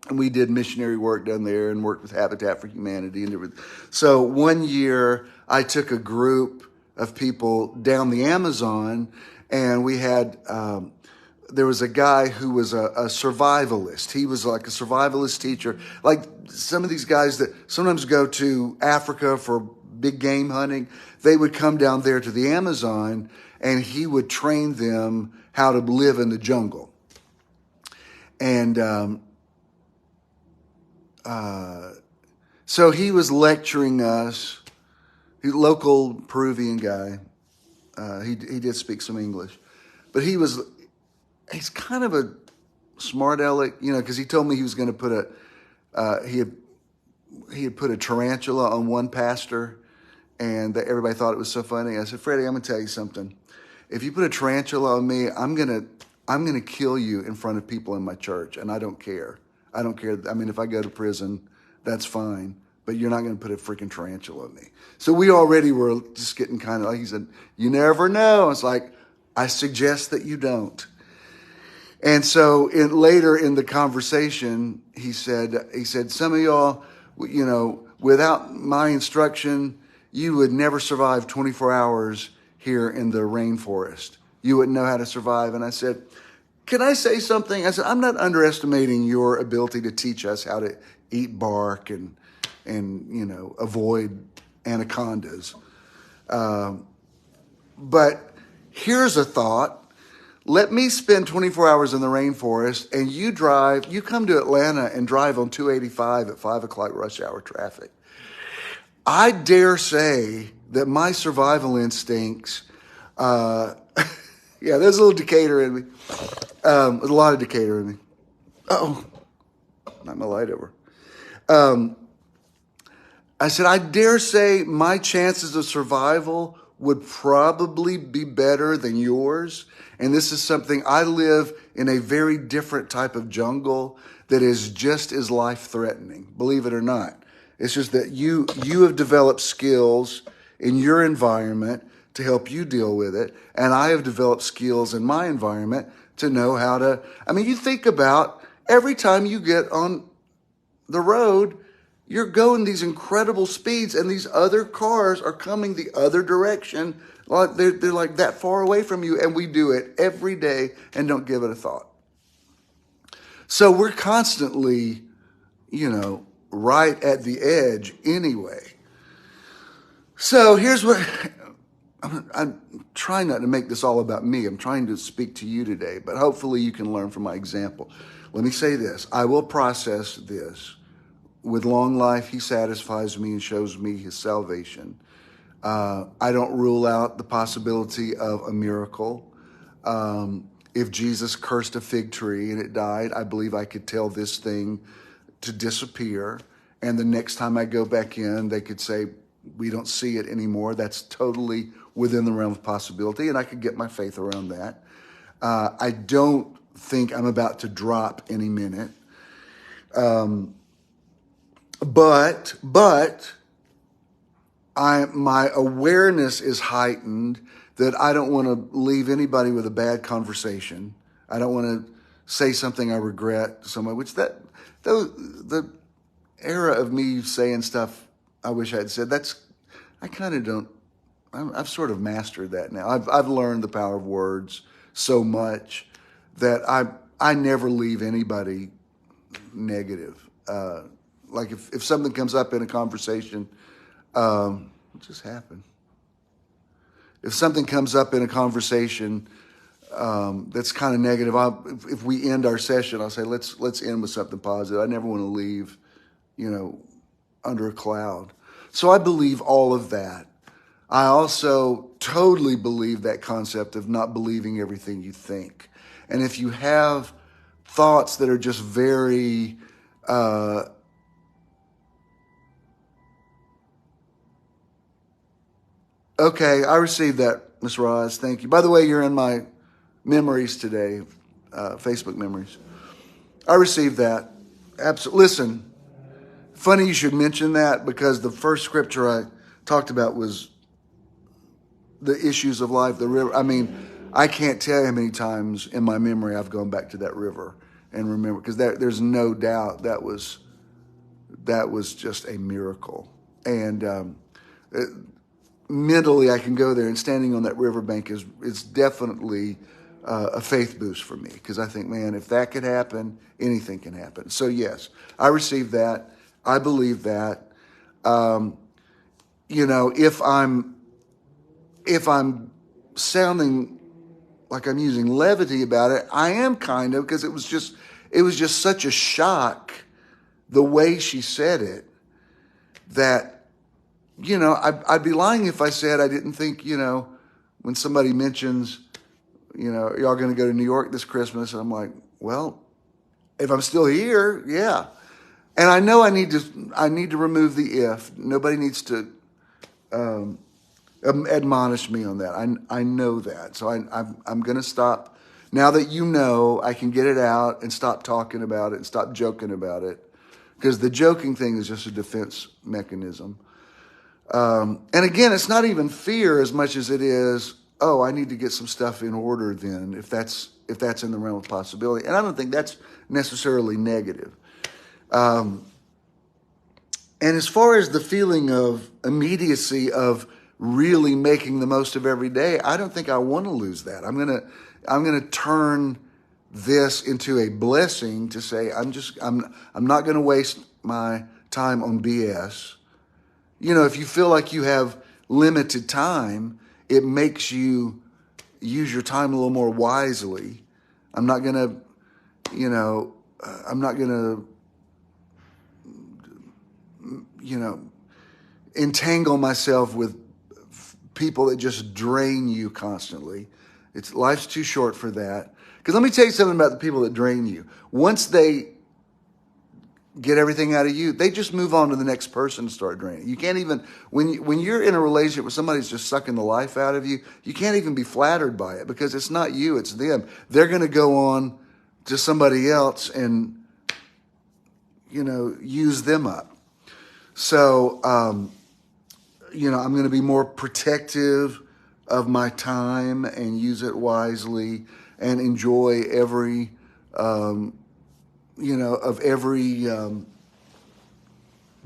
And we did missionary work down there and worked with Habitat for Humanity and everything. So one year I took a group of people down the Amazon, and we had, there was a guy who was a survivalist. He was like a survivalist teacher. Like some of these guys that sometimes go to Africa for big game hunting, they would come down there to the Amazon, and he would train them how to live in the jungle. And, so he was lecturing us. He's a local Peruvian guy. He did speak some English, but he's kind of a smart aleck, because he told me he was going to put he had put a tarantula on one pastor, and everybody thought it was so funny. I said, Freddie, I'm going to tell you something. If you put a tarantula on me, I'm going to kill you in front of people in my church, and I don't care. I don't care. If I go to prison, that's fine. But you're not going to put a freaking tarantula on me. So we already were just getting kind of like, he said, you never know. It's like, I suggest that you don't. And so later in the conversation, he said, some of y'all, without my instruction, you would never survive 24 hours here in the rainforest. You wouldn't know how to survive. And I said, can I say something? I said, I'm not underestimating your ability to teach us how to eat bark and avoid anacondas. But here's a thought. Let me spend 24 hours in the rainforest, and you come to Atlanta and drive on 285 at 5 o'clock rush hour traffic. I dare say that my survival instincts, yeah, there's a little Decatur in me. There's a lot of Decatur in me. Uh-oh, not my light over. I said, I dare say my chances of survival would probably be better than yours. And this is something, I live in a very different type of jungle that is just as life-threatening, believe it or not. It's just that you have developed skills in your environment to help you deal with it. And I have developed skills in my environment to know how to, you think about every time you get on the road, you're going these incredible speeds, and these other cars are coming the other direction. Like they're like that far away from you, and we do it every day and don't give it a thought. So we're constantly, right at the edge anyway. So here's what, I'm trying not to make this all about me. I'm trying to speak to you today, but hopefully you can learn from my example. Let me say this. I will process this. With long life, he satisfies me and shows me his salvation. I don't rule out the possibility of a miracle. If Jesus cursed a fig tree and it died, I believe I could tell this thing to disappear. And the next time I go back in, they could say, we don't see it anymore. That's totally within the realm of possibility, and I could get my faith around that. I don't think I'm about to drop any minute. But my awareness is heightened that I don't want to leave anybody with a bad conversation. I don't want to say something I regret to somebody, which the era of me saying stuff I wish I had said, I kind of don't, I've sort of mastered that now. I've learned the power of words so much that I never leave anybody negative. like if something comes up in a conversation, what just happened? If something comes up in a conversation that's kind of negative, if we end our session, I'll say, let's end with something positive. I never want to leave, under a cloud. So I believe all of that. I also totally believe that concept of not believing everything you think. And if you have thoughts that are just very, okay, I received that, Miss Roz. Thank you. By the way, you're in my memories today, Facebook memories. I received that. Absolutely. Listen, funny you should mention that, because the first scripture I talked about was the issues of life, the river. I mean, I can't tell you how many times in my memory I've gone back to that river and remember, because there's no doubt that was just a miracle. And mentally, I can go there, and standing on that riverbank is definitely a faith boost for me, because I think, man, if that could happen, anything can happen. So yes, I received that. I believe that. If I'm sounding like I'm using levity about it, I am kind of, because it was just such a shock the way she said it, that, I'd be lying if I said I didn't think, when somebody mentions, y'all going to go to New York this Christmas, and I'm like, well, if I'm still here, yeah. And I know I need to remove the if. Nobody needs to admonish me on that. I know that. So I'm going to stop. Now that I can get it out and stop talking about it and stop joking about it, because the joking thing is just a defense mechanism. And again, it's not even fear as much as it is, oh, I need to get some stuff in order then, if that's in the realm of possibility. And I don't think that's necessarily negative. And as far as the feeling of immediacy of really making the most of every day, I don't think I want to lose that. I'm gonna turn this into a blessing to say, I'm not going to waste my time on BS. If you feel like you have limited time, it makes you use your time a little more wisely. I'm not going to, entangle myself with people that just drain you constantly. Life's too short for that. Because let me tell you something about the people that drain you. Once they get everything out of you, they just move on to the next person and start draining. You can't even, when you're in a relationship with somebody who's just sucking the life out of you, you can't even be flattered by it, because it's not you, it's them. They're going to go on to somebody else and, use them up. So, I'm going to be more protective of my time and use it wisely and enjoy every, every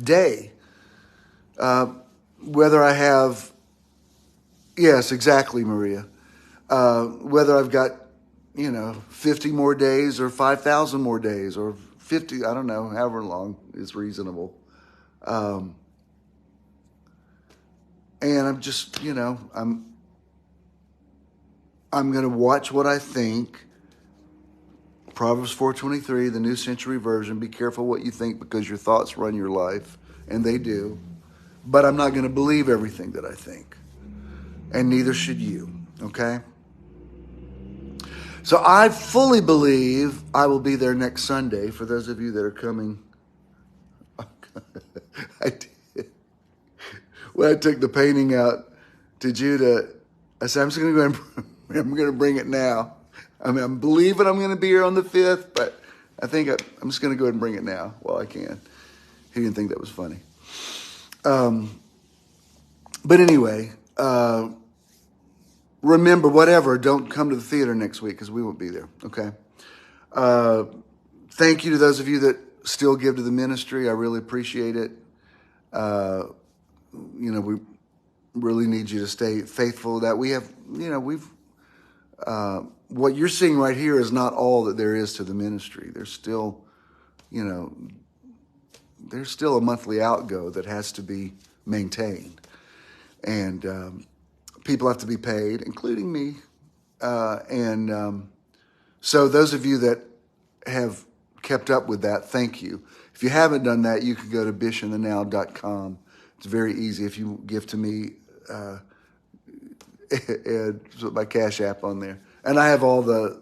day. Whether I have, yes, exactly, Maria. Whether I've got, 50 more days or 5,000 more days or 50, I don't know, however long is reasonable. And I'm just, I'm going to watch what I think. Proverbs 4:23, the New Century Version, be careful what you think, because your thoughts run your life, and they do. But I'm not going to believe everything that I think, and neither should you, okay? So I fully believe I will be there next Sunday. For those of you that are coming, I did. When I took the painting out to Judah, I said, I'm just going to go and I'm going to bring it now. I'm believing I'm going to be here on the 5th, but I think I'm just going to go ahead and bring it now while I can. He didn't think that was funny. But anyway, remember, whatever, don't come to the theater next week, because we won't be there, okay? Thank you to those of you that still give to the ministry. I really appreciate it. We really need you to stay faithful. That we have, what you're seeing right here is not all that there is to the ministry. There's still, there's still a monthly outgo that has to be maintained. And people have to be paid, including me. So those of you that have kept up with that, thank you. If you haven't done that, you can go to bishandthenow.com. It's very easy. If you give to me, and put my Cash App on there, and I have all the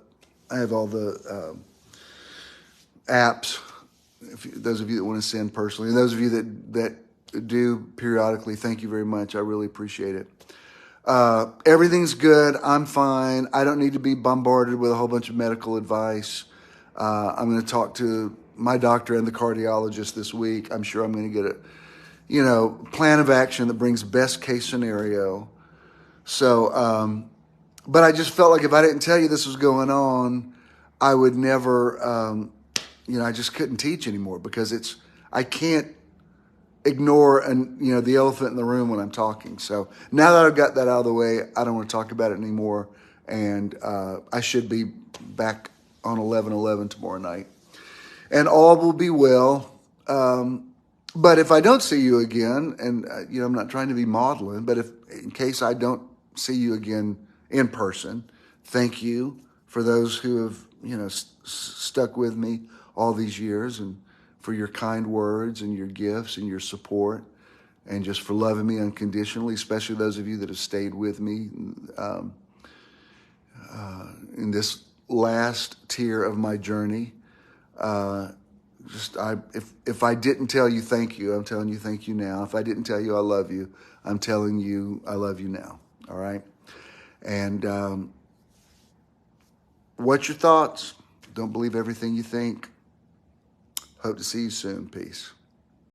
apps. Those of you that want to send personally, and those of you that do periodically, thank you very much. I really appreciate it. Everything's good. I'm fine. I don't need to be bombarded with a whole bunch of medical advice. I'm going to talk to my doctor and the cardiologist this week. I'm sure I'm going to get a, plan of action that brings best case scenario. So, but I just felt like if I didn't tell you this was going on, I would never, I just couldn't teach anymore because I can't ignore the elephant in the room when I'm talking. So now that I've got that out of the way, I don't want to talk about it anymore. And I should be back on 11/11 tomorrow night. And all will be well. But if I don't see you again, and I'm not trying to be maudlin, but in case I don't see you again in person, thank you for those who have stuck with me all these years, and for your kind words and your gifts and your support, and just for loving me unconditionally, especially those of you that have stayed with me in this last tier of my journey. If I didn't tell you thank you, I'm telling you thank you now. If I didn't tell you I love you, I'm telling you I love you now. All right? And what's your thoughts? Don't believe everything you think. Hope to see you soon. Peace.